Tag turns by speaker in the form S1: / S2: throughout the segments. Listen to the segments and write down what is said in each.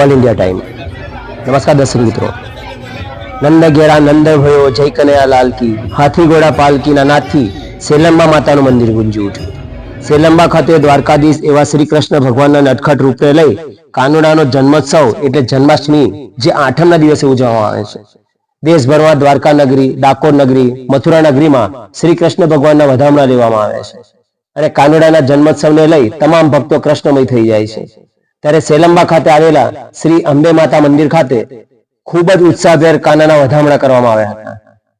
S1: All India time. નમસ્કાર દર્શક મિત્રો। નંદ ઘેરા નંદ ભયો જય કનૈયા લાલ કી, હાથી ઘોડા પાલકીના નાદથી સેલંબા માતાનું મંદિર ગુંજી ઉઠ્યું। સેલંબા ખાતે દ્વારકાધીશ એવા શ્રી કૃષ્ણ ભગવાનના નટખટ રૂપને લઈ કાનુડાનો જન્મોત્સવ એટલે જન્માષ્ટમી જે 8મના દિવસે ઉજવવામાં આવે છે। દેશભરમાં દ્વારકા નગરી, ડાકોર નગરી, મથુરા નગરીમાં શ્રી કૃષ્ણ ભગવાનના વધામણા લેવામાં આવે છે અને કાનુડાના જન્મોત્સવને લઈ તમામ ભક્તો કૃષ્ણમય થઈ જાય છે। ત્યારે સેલંબા ખાતે આવેલા શ્રી અંબે માતા મંદિર ખાતે ખૂબ જ ઉત્સાહભેર કાનાના વધામણા કરવામાં આવ્યા હતા।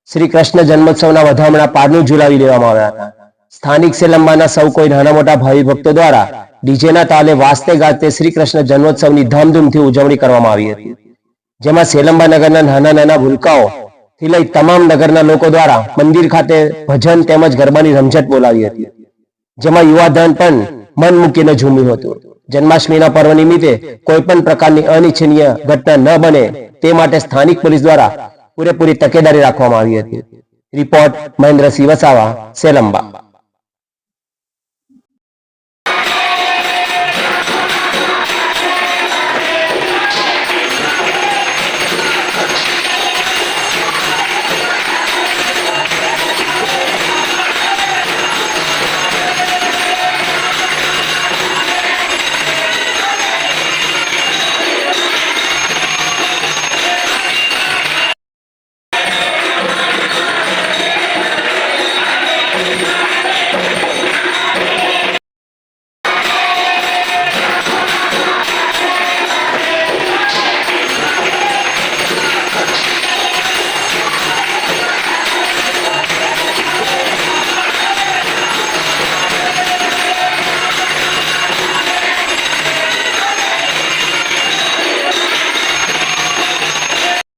S1: શ્રી કૃષ્ણ જન્મોત્સવના વધામણા પારનું ઝુલાવી દેવામાં આવ્યા હતા। સ્થાનિક સેલંબાના સૌ કોઈ નાના મોટા ભાવિ ભક્તો દ્વારા ડીજેના તાલે વાજતે ગાજતે શ્રી કૃષ્ણ જન્મોત્સવની ધામધૂમથી ઉજવણી કરવામાં આવી હતી, જેમાં સેલંબા નગરના નાના નાના ભૂલકાઓ થી લઈ તમામ નગરના લોકો દ્વારા મંદિર ખાતે ભજન તેમજ ગરબાની રમઝટ બોલાવી હતી, જેમાં યુવાધન પણ મન મૂકીને ઝૂમ્યું હતું। જન્માષ્ટમીના પર્વ નિમિત્તે કોઈ પણ પ્રકારની અનિચ્છનીય ઘટના ન બને તે માટે સ્થાનિક પોલીસ દ્વારા પૂરેપૂરી તકેદારી રાખવામાં આવી હતી। રિપોર્ટ મહેન્દ્રસિંહ વસાવા, સેલંબા।